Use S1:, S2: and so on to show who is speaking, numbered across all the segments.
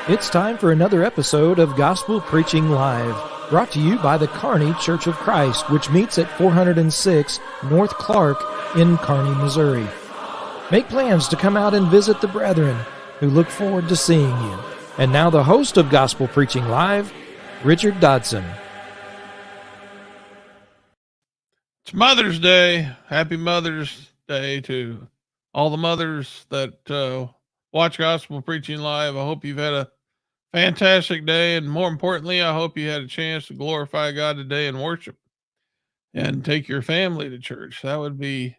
S1: It's time for another episode of Gospel Preaching Live, brought to you by the Kearney Church of Christ, which meets at 406 North Clark in Kearney, Missouri. Make plans to come out and visit the brethren, who look forward to seeing you. And now the host of Gospel Preaching Live, Richard Dodson.
S2: It's Mother's Day. Happy Mother's Day to all the mothers that watch Gospel Preaching Live. I hope you've had a fantastic day, and more importantly, I hope you had a chance to glorify God today in worship and take your family to church. That would be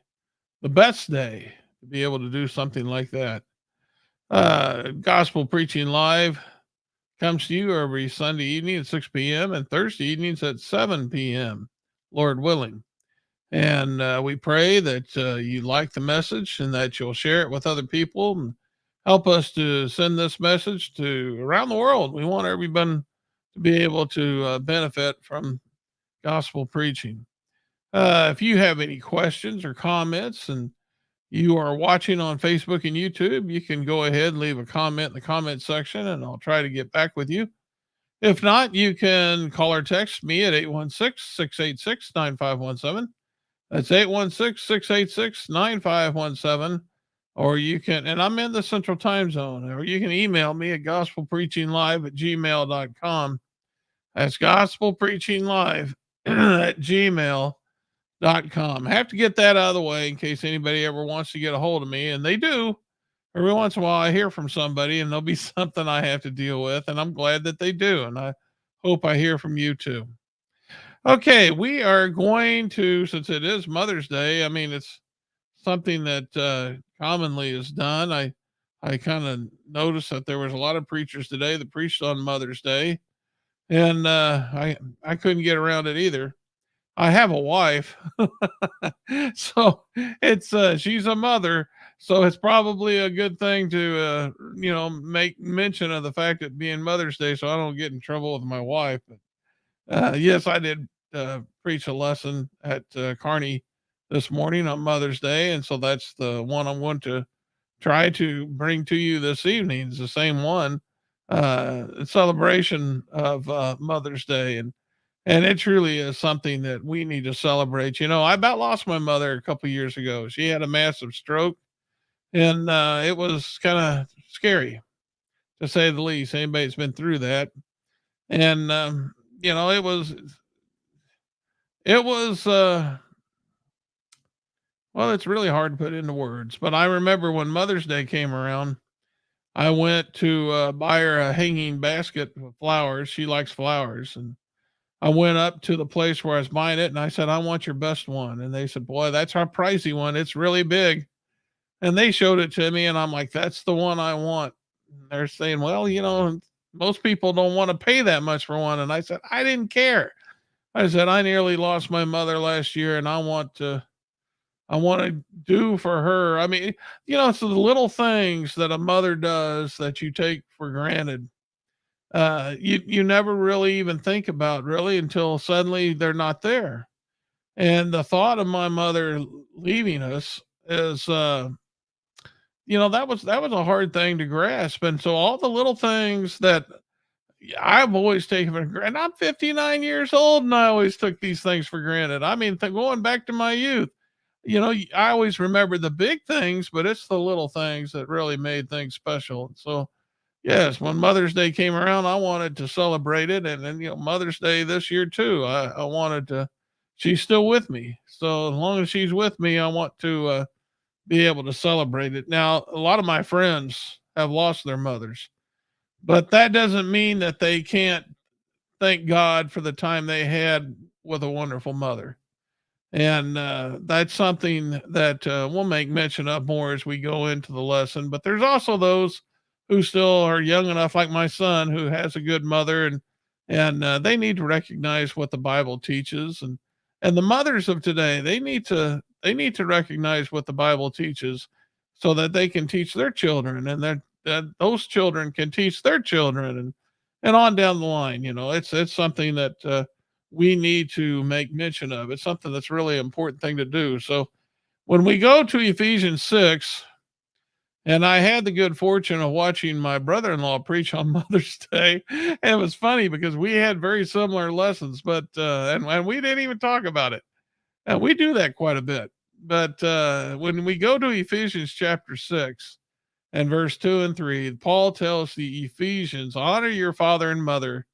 S2: the best day to be able to do something like that. Gospel Preaching Live comes to you every Sunday evening at 6 p.m. and Thursday evenings at 7 p.m., Lord willing. And we pray that you like the message and that you'll share it with other people and help us to send this message to around the world. We want everyone to be able to benefit from gospel preaching. If you have any questions or comments and you are watching on Facebook and YouTube, you can go ahead and leave a comment in the comment section and I'll try to get back with you. If not, you can call or text me at 816-686-9517. That's 816-686-9517. Or you can, and I'm in the Central Time Zone, or you can email me at gospelpreachinglive@gmail.com. That's gospelpreachinglive@gmail.com. I have to get that out of the way in case anybody ever wants to get a hold of me, and they do. Every once in a while I hear from somebody and there'll be something I have to deal with, and I'm glad that they do, and I hope I hear from you too. Okay, we are going to, since it is Mother's Day, I mean, it's something that commonly is done. I kind of noticed that there was a lot of preachers today that preached on Mother's Day, and I couldn't get around it either. I have a wife, so it's she's a mother, so it's probably a good thing to make mention of the fact that being Mother's Day, so I don't get in trouble with my wife. But yes, I did preach a lesson at Kearney this morning on Mother's Day, and so that's the one I'm going to try to bring to you this evening. It's the same one, celebration of Mother's Day, and it truly is something that we need to celebrate. You know, I about lost my mother a couple years ago. She had a massive stroke, and it was kind of scary, to say the least. Anybody that's been through that, and it was. Well, it's really hard to put into words, but I remember when Mother's Day came around, I went to buy her a hanging basket of flowers. She likes flowers. And I went up to the place where I was buying it and I said, I want your best one. And they said, boy, that's our pricey one. It's really big. And they showed it to me and I'm like, that's the one I want. And they're saying, well, most people don't want to pay that much for one. And I said, I didn't care. I said, I nearly lost my mother last year and I want to do for her. I mean, it's the little things that a mother does that you take for granted. You never really even think about really until suddenly they're not there. And the thought of my mother leaving us is, that was a hard thing to grasp. And so all the little things that I've always taken for granted. I'm 59 years old and I always took these things for granted. I mean, going back to my youth, I always remember the big things, but it's the little things that really made things special. So, yes, when Mother's Day came around, I wanted to celebrate it. And then, Mother's Day this year too, I wanted to, she's still with me. So as long as she's with me, I want to be able to celebrate it. Now, a lot of my friends have lost their mothers, but that doesn't mean that they can't thank God for the time they had with a wonderful mother. And that's something that we'll make mention of more as we go into the lesson. But there's also those who still are young enough, like my son, who has a good mother, and they need to recognize what the Bible teaches. And the mothers of today, they need to recognize what the Bible teaches, so that they can teach their children, and that those children can teach their children, and on down the line. It's something that we need to make mention of. It's something that's really important thing to do. So when we go to Ephesians 6, And I had the good fortune of watching my brother-in-law preach on Mother's Day. And it was funny because we had very similar lessons, but and we didn't even talk about it. And we do that quite a bit. But when we go to Ephesians chapter 6 and verse 2 and 3, Paul tells the Ephesians, honor your father and mother.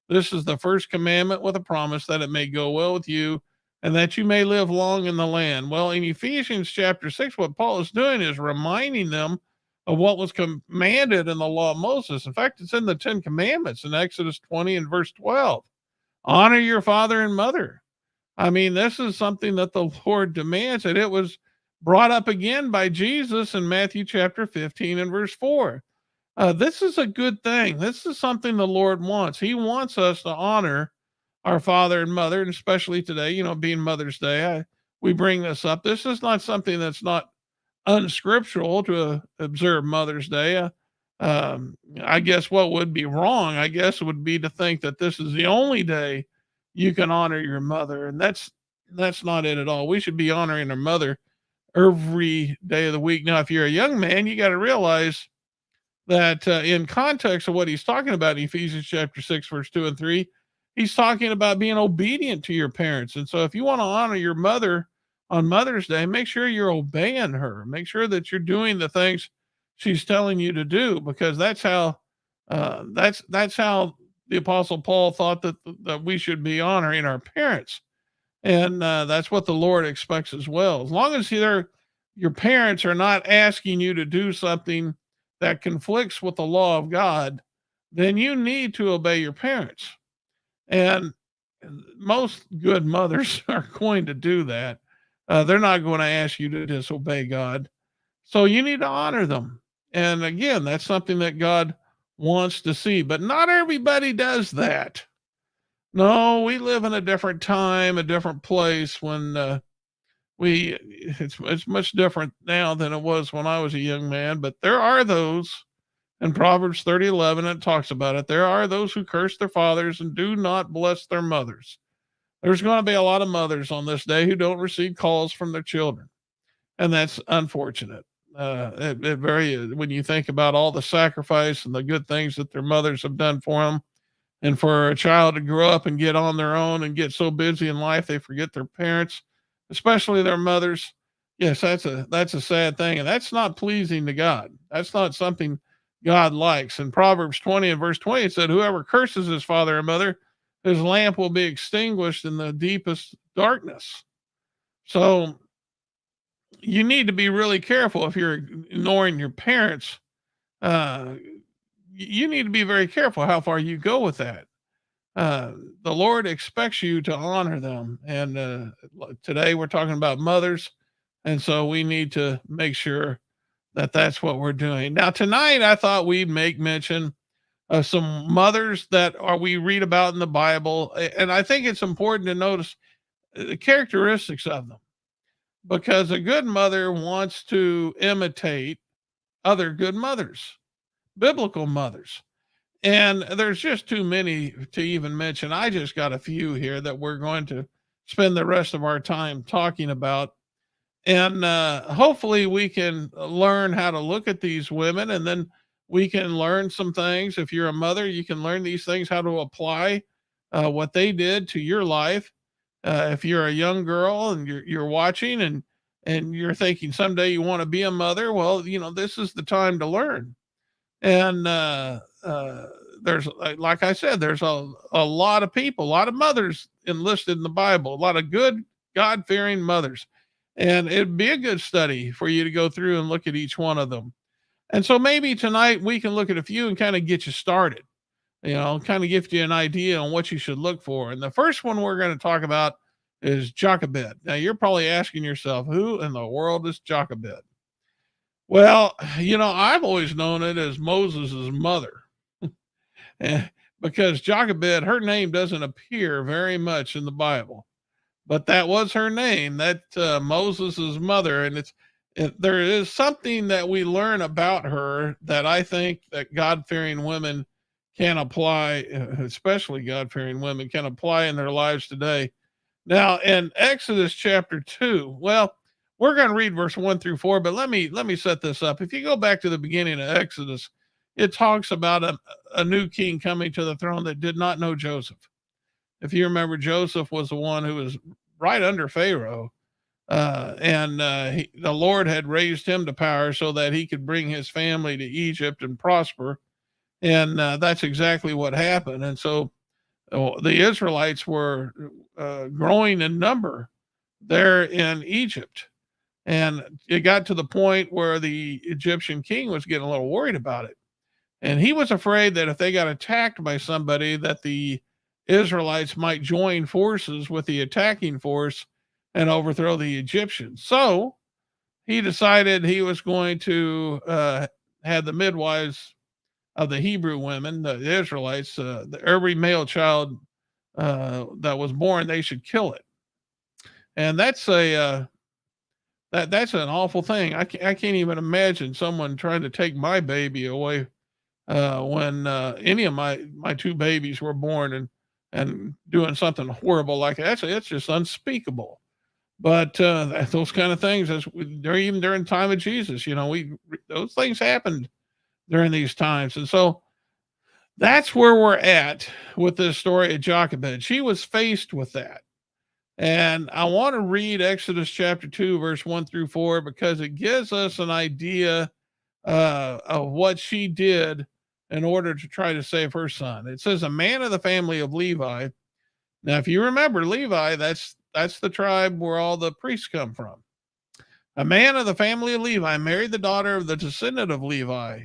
S2: This is the first commandment with a promise that it may go well with you and that you may live long in the land. Well, in Ephesians chapter 6, what Paul is doing is reminding them of what was commanded in the law of Moses. In fact, it's in the 10 commandments in Exodus 20 and verse 12. Honor your father and mother. I mean, this is something that the Lord demands, and it was brought up again by Jesus in Matthew chapter 15 and verse 4. This is a good thing. This is something the Lord wants. He wants us to honor our father and mother, and especially today, being Mother's Day, we bring this up. This is not something that's not unscriptural to observe Mother's Day. I guess what would be wrong, I guess, would be to think that this is the only day you can honor your mother, and that's not it at all. We should be honoring our mother every day of the week. Now, if you're a young man, you got to realize that in context of what he's talking about in Ephesians chapter 6, verse 2 and 3, he's talking about being obedient to your parents. And so if you want to honor your mother on Mother's Day, make sure you're obeying her. Make sure that you're doing the things she's telling you to do, because that's how the Apostle Paul thought that we should be honoring our parents. And that's what the Lord expects as well. As long as your parents are not asking you to do something that conflicts with the law of God, then you need to obey your parents. And most good mothers are going to do that. They're not going to ask you to disobey God. So you need to honor them. And again, that's something that God wants to see, but not everybody does that. No, we live in a different time, a different place when it's much different now than it was when I was a young man, but there are those in Proverbs 30:11, it talks about it. There are those who curse their fathers and do not bless their mothers. There's going to be a lot of mothers on this day who don't receive calls from their children, and that's unfortunate. When you think about all the sacrifice and the good things that their mothers have done for them, and for a child to grow up and get on their own and get so busy in life they forget their parents, especially their mothers. Yes, that's a sad thing, and that's not pleasing to God. That's not something God likes. In Proverbs 20 and verse 20, it said, whoever curses his father and mother, his lamp will be extinguished in the deepest darkness. So you need to be really careful if you're ignoring your parents. You need to be very careful how far you go with that. The Lord expects you to honor them. And today we're talking about mothers. And so we need to make sure that that's what we're doing. Now, tonight, I thought we'd make mention of some mothers that we read about in the Bible. And I think it's important to notice the characteristics of them, because a good mother wants to imitate other good mothers, biblical mothers. And there's just too many to even mention. I just got a few here that we're going to spend the rest of our time talking about. And hopefully we can learn how to look at these women, and then we can learn some things. If you're a mother, you can learn these things, how to apply what they did to your life. If you're a young girl and you're watching and you're thinking someday you want to be a mother, well, this is the time to learn. And there's, like I said, there's a lot of people, a lot of mothers enlisted in the Bible, a lot of good God-fearing mothers. And it'd be a good study for you to go through and look at each one of them. And so maybe tonight we can look at a few and kind of get you started, kind of give you an idea on what you should look for. And the first one we're going to talk about is Jochebed. Now you're probably asking yourself, who in the world is Jochebed? Well, I've always known it as Moses's mother, because Jochebed, her name doesn't appear very much in the Bible, but that was her name, that Moses's mother. And there is something that we learn about her that I think that God-fearing women can apply, especially God-fearing women can apply in their lives today. Now, in Exodus chapter 2, well, we're going to read verse 1 through 4, but let me set this up. If you go back to the beginning of Exodus, it talks about a new king coming to the throne that did not know Joseph. If you remember, Joseph was the one who was right under Pharaoh, and the Lord had raised him to power so that he could bring his family to Egypt and prosper. And that's exactly what happened. And so the Israelites were growing in number there in Egypt. And it got to the point where the Egyptian king was getting a little worried about it. And he was afraid that if they got attacked by somebody, that the Israelites might join forces with the attacking force and overthrow the Egyptians. So he decided he was going to have the midwives of the Hebrew women, the Israelites, every male child that was born, they should kill it. And that's that's an awful thing. I can't even imagine someone trying to take my baby away when any of my two babies were born and doing something horrible like that. It's just unspeakable. But those kind of things, even during the time of Jesus, those things happened during these times, and so that's where we're at with this story of Jochebed. She was faced with that. And I want to read Exodus chapter 2, verse 1 through 4, because it gives us an idea of what she did in order to try to save her son. It says, a man of the family of Levi. Now, if you remember, Levi, that's the tribe where all the priests come from. A man of the family of Levi married the daughter of the descendant of Levi.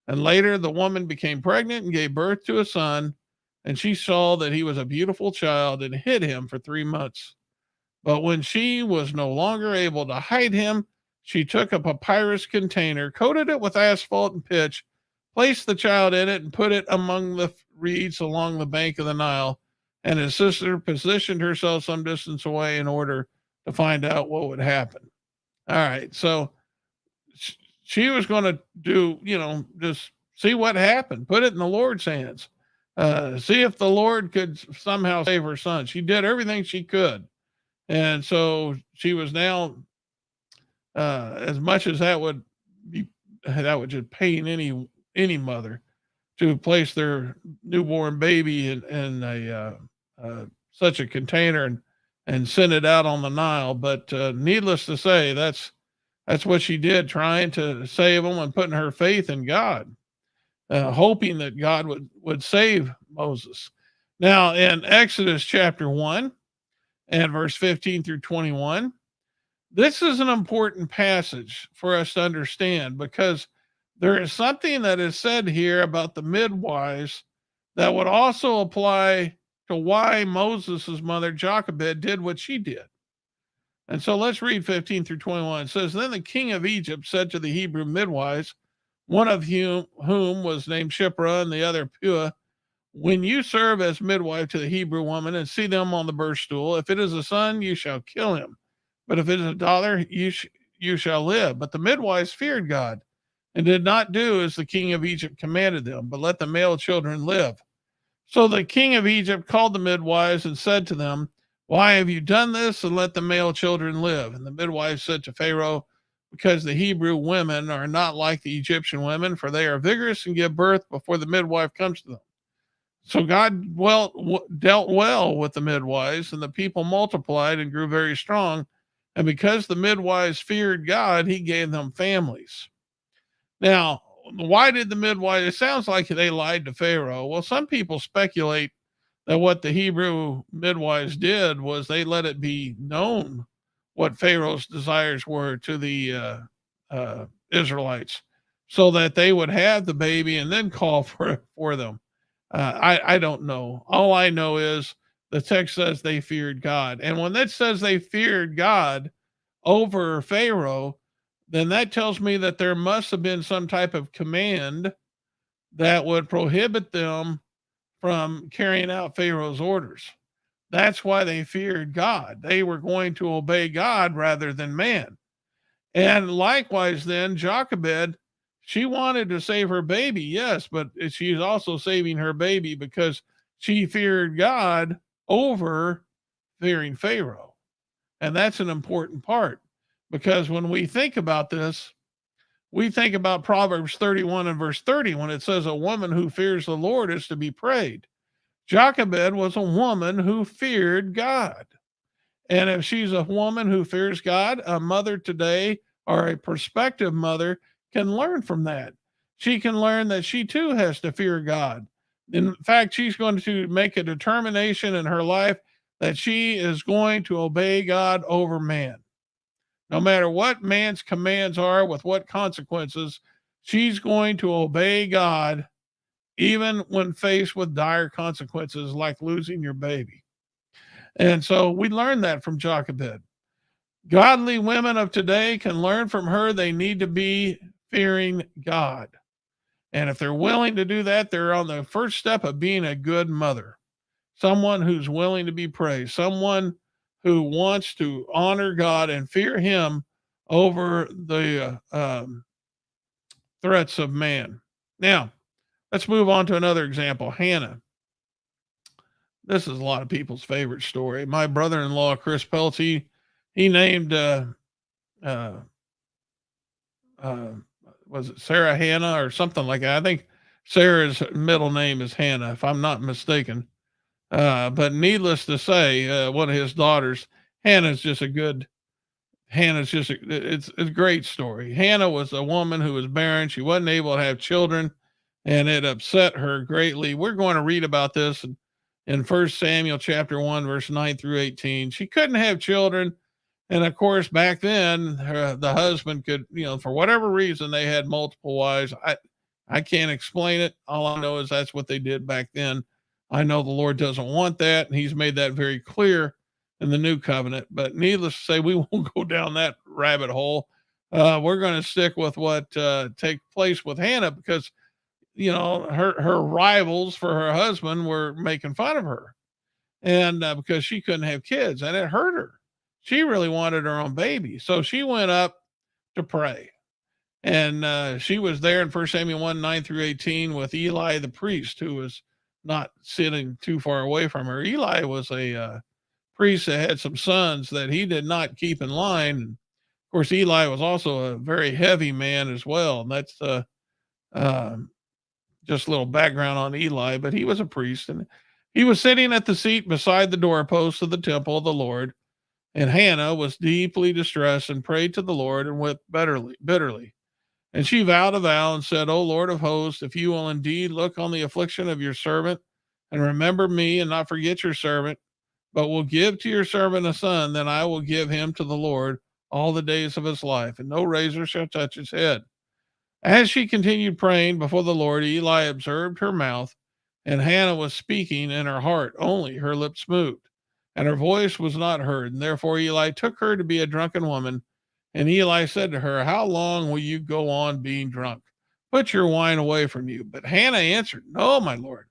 S2: And later the woman became pregnant and gave birth to a son. And she saw that he was a beautiful child and hid him for 3 months. But when she was no longer able to hide him, she took a papyrus container, coated it with asphalt and pitch, placed the child in it, and put it among the reeds along the bank of the Nile. And his sister positioned herself some distance away in order to find out what would happen. All right, so she was going to do, just see what happened, put it in the Lord's hands, see if the Lord could somehow save her son. She did everything she could. And so she was now, as much as that would just pain any mother to place their newborn baby in such a container and send it out on the Nile. But needless to say, that's what she did, trying to save them and putting her faith in God, hoping that God would save Moses. Now, in Exodus chapter 1 and verse 15 through 21, this is an important passage for us to understand, because there is something that is said here about the midwives that would also apply to why Moses' mother Jochebed did what she did. And so let's read 15 through 21. It says, then the king of Egypt said to the Hebrew midwives, one of whom was named Shiphrah and the other Puah, when you serve as midwife to the Hebrew woman and see them on the birth stool, if it is a son, you shall kill him. But if it is a daughter, you shall live. But the midwives feared God and did not do as the king of Egypt commanded them, but let the male children live. So the king of Egypt called the midwives and said to them, why have you done this, and let the male children live? And the midwives said to Pharaoh, because the Hebrew women are not like the Egyptian women, for they are vigorous and give birth before the midwife comes to them. So God dealt well with the midwives, and the people multiplied and grew very strong. And because the midwives feared God, he gave them families. Now, why did the midwives? It sounds like they lied to Pharaoh. Well, some people speculate that what the Hebrew midwives did was they let it be known what Pharaoh's desires were to the Israelites, so that they would have the baby and then call for them. I don't know. All I know is the text says they feared God. And when that says they feared God over Pharaoh, then that tells me that there must have been some type of command that would prohibit them from carrying out Pharaoh's orders. That's why they feared God. They were going to obey God rather than man. And likewise, then, Jochebed, she wanted to save her baby, yes, but she's also saving her baby because she feared God over fearing Pharaoh. And that's an important part. Because when we think about this, we think about Proverbs 31 and verse 30 when it says, a woman who fears the Lord is to be praised. Jochebed was a woman who feared God. And if she's a woman who fears God, a mother today or a prospective mother can learn from that. She can learn that she too has to fear God. In fact, she's going to make a determination in her life that she is going to obey God over man. No matter what man's commands are, with what consequences, she's going to obey God, even when faced with dire consequences like losing your baby. And so we learned that from Jochebed. Godly women of today can learn from her. They need to be fearing God. And if they're willing to do that, they're on the first step of being a good mother, someone who's willing to be praised, someone who wants to honor God and fear Him over the threats of man. Now, let's move on to another example. Hannah. This is a lot of people's favorite story. My brother-in-law, Chris Peltz, he named uh, was it Sarah Hannah or something like that? I think Sarah's middle name is Hannah, if I'm not mistaken. But needless to say, one of his daughters, Hannah's just a good. Hannah's just it's a great story. Hannah was a woman who was barren. She wasn't able to have children, and it upset her greatly. We're going to read about this in 1 Samuel chapter 1, verse 9 through 18. She couldn't have children. And of course, back then, the husband could, for whatever reason, they had multiple wives. I can't explain it. All I know is that's what they did back then. I know the Lord doesn't want that, and He's made that very clear in the new covenant. But needless to say, we won't go down that rabbit hole. We're going to stick with what take place with Hannah, because her rivals for her husband were making fun of her, and because she couldn't have kids, and it hurt her. She really wanted her own baby, so she went up to pray. And she was there in 1 Samuel 1, 9 through 18 with Eli the priest, who was not sitting too far away from her. Eli was a priest that had some sons that he did not keep in line. And of course, Eli was also a very heavy man as well. And that's just a little background on Eli, but he was a priest. And he was sitting at the seat beside the doorpost of the temple of the Lord. And Hannah was deeply distressed and prayed to the Lord and wept bitterly. And she vowed a vow and said, O Lord of hosts, if you will indeed look on the affliction of your servant and remember me and not forget your servant, but will give to your servant a son, then I will give him to the Lord all the days of his life, and no razor shall touch his head. As she continued praying before the Lord, Eli observed her mouth, and Hannah was speaking in her heart, only her lips moved, and her voice was not heard. And therefore Eli took her to be a drunken woman. And Eli said to her, how long will you go on being drunk? Put your wine away from you. But Hannah answered, no, my Lord.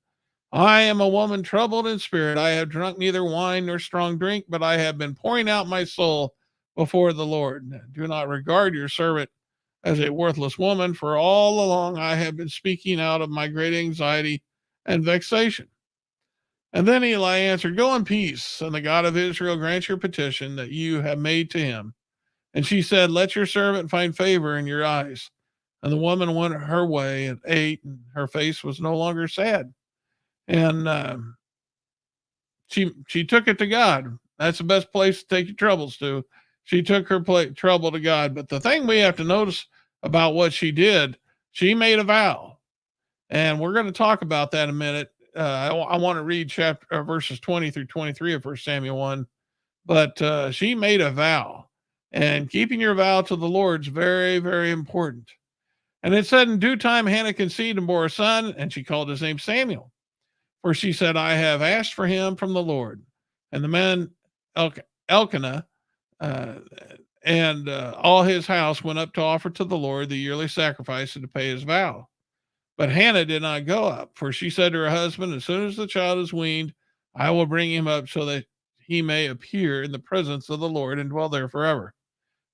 S2: I am a woman troubled in spirit. I have drunk neither wine nor strong drink, but I have been pouring out my soul before the Lord. Do not regard your servant as a worthless woman, for all along I have been speaking out of my great anxiety and vexation. And then Eli answered, go in peace, and the God of Israel grant your petition that you have made to him. And she said, let your servant find favor in your eyes. And the woman went her way and ate, and her face was no longer sad. And she took it to God. That's the best place to take your troubles to. She took her trouble to God. But the thing we have to notice about what she did, she made a vow. And we're going to talk about that in a minute. I want to read verses 20 through 23 of 1 Samuel 1. But she made a vow. And keeping your vow to the Lord is very, very important. And it said, in due time, Hannah conceived and bore a son, and she called his name Samuel. For she said, I have asked for him from the Lord. And the man Elkanah and all his house went up to offer to the Lord the yearly sacrifice and to pay his vow. But Hannah did not go up, for she said to her husband, as soon as the child is weaned, I will bring him up so that he may appear in the presence of the Lord and dwell there forever.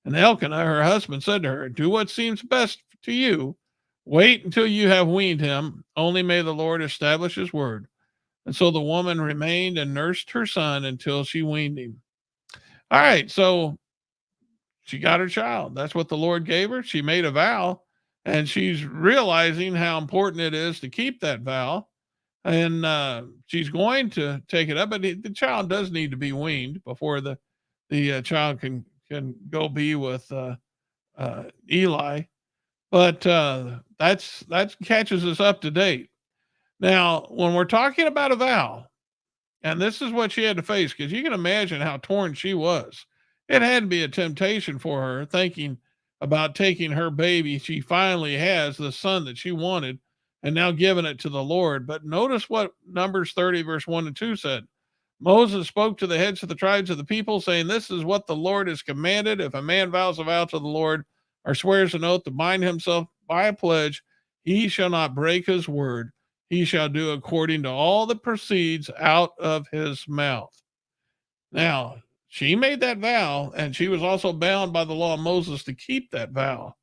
S2: And Elkanah, her husband, said to her, do what seems best to you. Wait until you have weaned him. Only may the Lord establish his word. And so the woman remained and nursed her son until she weaned him. All right, so she got her child. That's what the Lord gave her. She made a vow, and she's realizing how important it is to keep that vow. And she's going to take it up, but the child does need to be weaned before the child can go be with Eli. But that catches us up to date. Now, when we're talking about a vow, and this is what she had to face, because you can imagine how torn she was. It had to be a temptation for her, thinking about taking her baby. She finally has the son that she wanted and now giving it to the Lord. But notice what Numbers 30, verse 1 and 2 said. Moses spoke to the heads of the tribes of the people, saying, "This is what the Lord has commanded. If a man vows a vow to the Lord or swears an oath to bind himself by a pledge, he shall not break his word. He shall do according to all that proceeds out of his mouth." Now, she made that vow, and she was also bound by the law of Moses to keep that vow.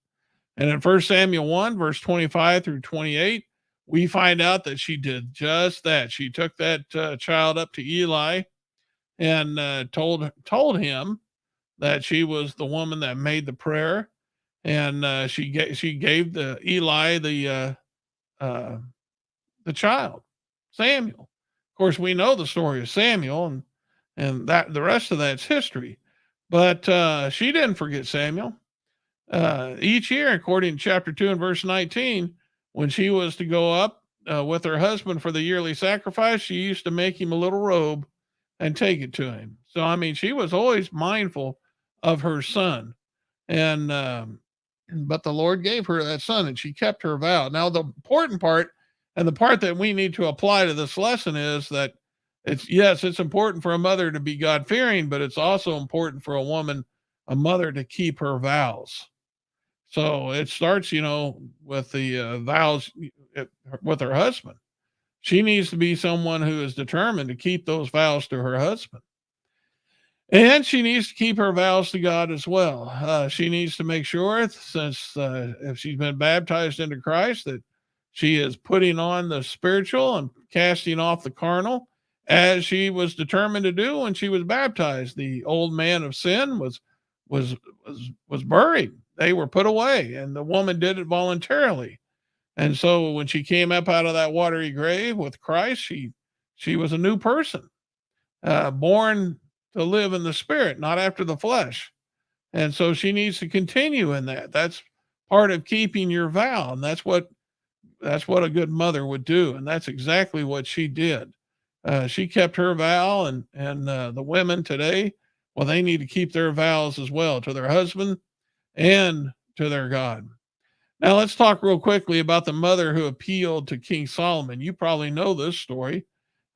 S2: And in 1 Samuel 1, verse 25 through 28, we find out that she did just that. She took that child up to Eli and told him that she was the woman that made the prayer, and she gave the Eli the child, Samuel. Of course, we know the story of Samuel, and that the rest of that's history. But she didn't forget Samuel. Each year, according to chapter 2 and verse 19, when she was to go up with her husband for the yearly sacrifice, she used to make him a little robe and take it to him. So, I mean, she was always mindful of her son. And, but the Lord gave her that son, and she kept her vow. Now, the important part, and the part that we need to apply to this lesson, is that it's important for a mother to be God fearing, but it's also important for a mother to keep her vows. So it starts, with the vows with her husband. She needs to be someone who is determined to keep those vows to her husband. And she needs to keep her vows to God as well. She needs to make sure, since if she's been baptized into Christ, that she is putting on the spiritual and casting off the carnal, as she was determined to do when she was baptized. The old man of sin was buried. They were put away, and the woman did it voluntarily. And so when she came up out of that watery grave with Christ, she was a new person, born to live in the spirit, not after the flesh. And so she needs to continue in that. That's part of keeping your vow, and that's what a good mother would do, and that's exactly what she did. She kept her vow, and the women today, well, they need to keep their vows as well to their husband and to their God. Now, let's talk real quickly about the mother who appealed to King Solomon. You probably know this story.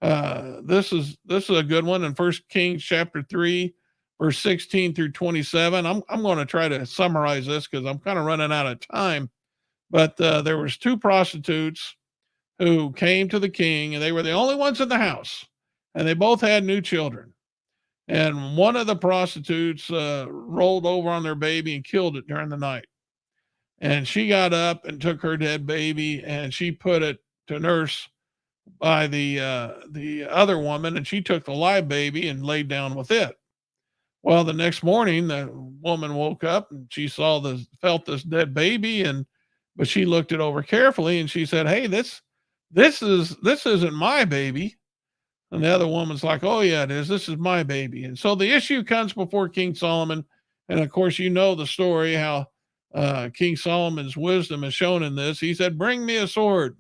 S2: This is a good one in 1 Kings chapter 3, verse 16 through 27. I'm going to try to summarize this because I'm kind of running out of time. But there was two prostitutes who came to the king, and they were the only ones in the house, and they both had new children. And one of the prostitutes rolled over on their baby and killed it during the night. And she got up and took her dead baby, and she put it to nurse by the other woman, and she took the live baby and laid down with it. Well, the next morning, the woman woke up and she felt this dead baby, but she looked it over carefully, and she said, "Hey, this isn't my baby." And the other woman's like, "Oh yeah, it is. This is my baby." And so the issue comes before King Solomon. And of course, you know the story, how King Solomon's wisdom is shown in this. He said, "Bring me a sword."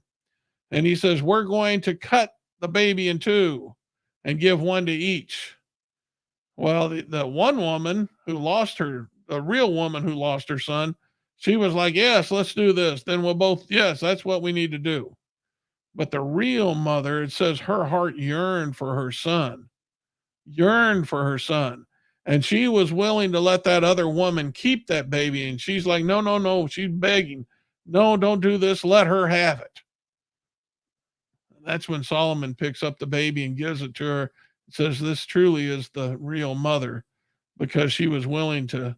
S2: And he says, "We're going to cut the baby in two and give one to each." Well, the one woman who lost the real woman who lost her son, she was like, "Yes, let's do this. Then yes, that's what we need to do." But the real mother, it says her heart yearned for her son, And she was willing to let that other woman keep that baby. And she's like, "No, no, no." She's begging, "No, don't do this. Let her have it." And that's when Solomon picks up the baby and gives it to her. It says this truly is the real mother, because she was willing to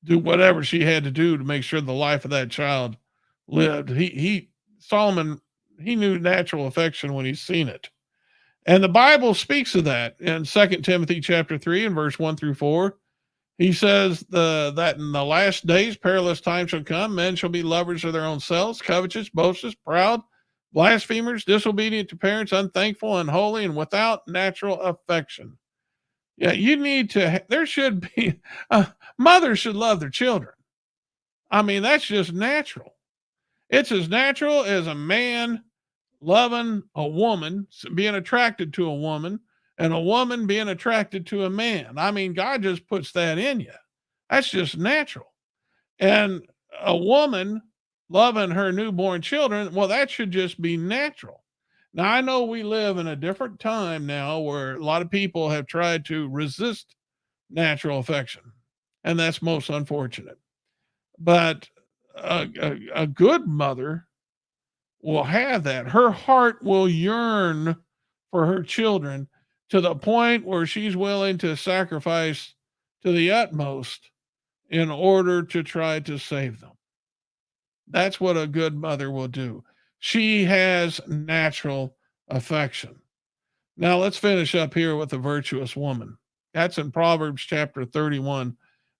S2: do whatever she had to do to make sure the life of that child lived. Solomon, he knew natural affection when he's seen it. And the Bible speaks of that in 2 Timothy chapter 3 and verse 1 through 4. He says that in the last days, perilous times shall come. Men shall be lovers of their own selves, covetous, boasters, proud, blasphemers, disobedient to parents, unthankful, unholy, and without natural affection. Yeah, you need to, there should be, mothers should love their children. I mean, that's just natural. It's as natural as a man loving a woman, being attracted to a woman, and a woman being attracted to a man. I mean, God just puts that in you. That's just natural. And a woman loving her newborn children, well, that should just be natural. Now, I know we live in a different time now where a lot of people have tried to resist natural affection, and that's most unfortunate. But a good mother will have that. Her heart will yearn for her children to the point where she's willing to sacrifice to the utmost in order to try to save them. That's what a good mother will do. She has natural affection. Now let's finish up here with a virtuous woman. That's in Proverbs chapter 31.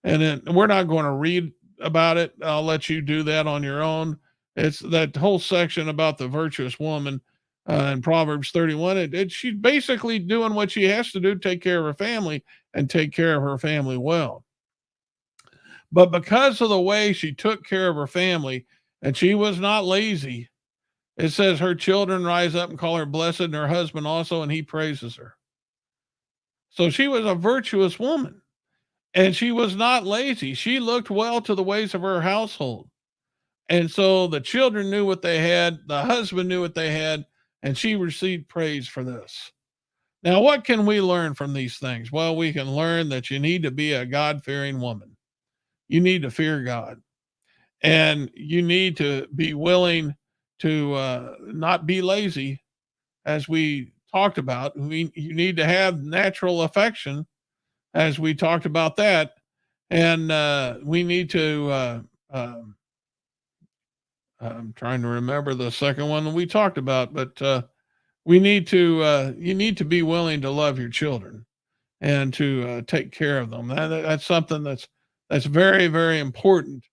S2: And then we're not going to read about it. I'll let you do that on your own. It's that whole section about the virtuous woman in Proverbs 31. She's basically doing what she has to do, take care of her family and take care of her family well. But because of the way she took care of her family, and she was not lazy, it says her children rise up and call her blessed, and her husband also, and he praises her. So she was a virtuous woman, and she was not lazy. She looked well to the ways of her household. And so the children knew what they had, the husband knew what they had, and she received praise for this. Now, what can we learn from these things? Well, we can learn that you need to be a God-fearing woman. You need to fear God, and you need to be willing to not be lazy, as we talked about. You need to have natural affection, as we talked about that, and we need to. I'm trying to remember the second one that we talked about, but we need to. You need to be willing to love your children and to take care of them. That's something that's very, very important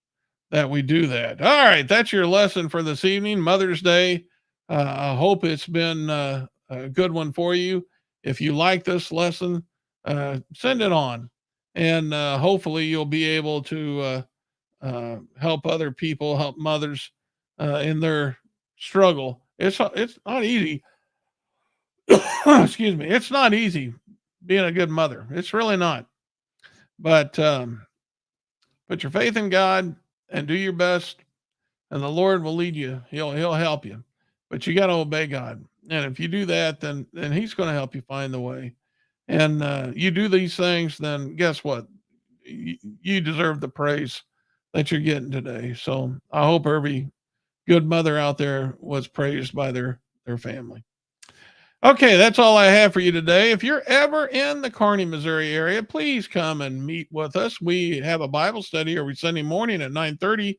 S2: that we do that. All right, that's your lesson for this evening, Mother's Day. I hope it's been a good one for you. If you like this lesson, send it on, and hopefully you'll be able to help other people, help mothers in their struggle. It's not easy. Excuse me. It's not easy being a good mother. It's really not. But put your faith in God and do your best, and the Lord will lead you. He'll help you. But you got to obey God. And if you do that, then He's going to help you find the way. And you do these things, then guess what? You deserve the praise that you're getting today. So I hope every good mother out there was praised by their family. Okay, that's all I have for you today. If you're ever in the Kearney, Missouri area, please come and meet with us. We have a Bible study every Sunday morning at 9:30,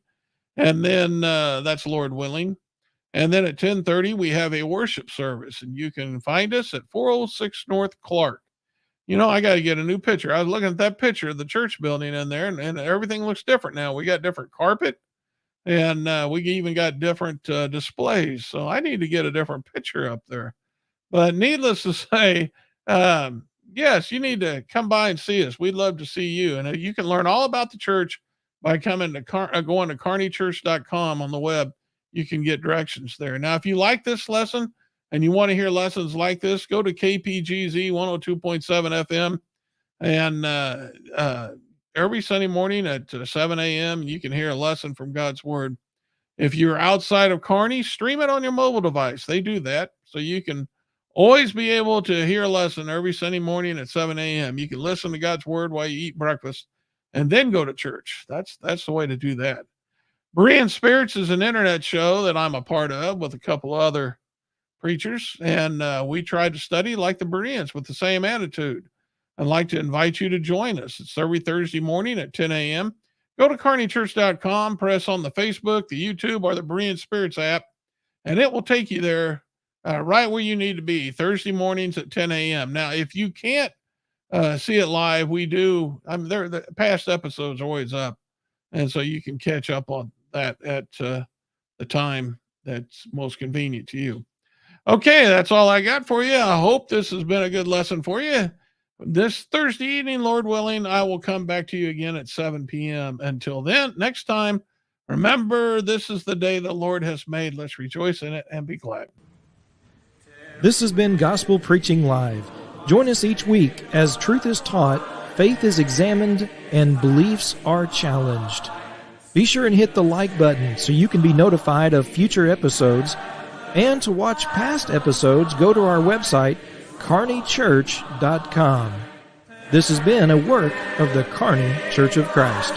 S2: and then that's Lord willing. And then at 10:30, we have a worship service, and you can find us at 406 North Clark. You know, I got to get a new picture. I was looking at that picture of the church building in there, and everything looks different now. We got different carpet, and we even got different displays. So I need to get a different picture up there. But needless to say, yes, you need to come by and see us. We'd love to see you. And you can learn all about the church by coming to going to kearneychurch.com on the web. You can get directions there. Now, if you like this lesson and you want to hear lessons like this, go to KPGZ 102.7 FM. And every Sunday morning at 7 a.m., you can hear a lesson from God's Word. If you're outside of Kearney, stream it on your mobile device. They do that. So you can always be able to hear a lesson every Sunday morning at 7 a.m. You can listen to God's Word while you eat breakfast and then go to church. That's the way to do that. Berean Spirits is an internet show that I'm a part of with a couple other preachers, and we try to study like the Bereans with the same attitude. I'd like to invite you to join us. It's every Thursday morning at 10 a.m. Go to kearneychurch.com, press on the Facebook, the YouTube, or the Berean Spirits app, and it will take you there right where you need to be, Thursday mornings at 10 a.m. Now, if you can't see it live, we do. The past episodes are always up, and so you can catch up on that at the time that's most convenient to you. Okay, that's all I got for you. I hope this has been a good lesson for you. This Thursday evening, Lord willing, I will come back to you again at 7 p.m. Until then, next time, remember, this is the day the Lord has made. Let's rejoice in it and be glad.
S1: This has been Gospel Preaching Live. Join us each week as truth is taught, faith is examined, and beliefs are challenged. Be sure and hit the like button so you can be notified of future episodes. And to watch past episodes, go to our website, kearneychurch.com. This has been a work of the Kearney Church of Christ.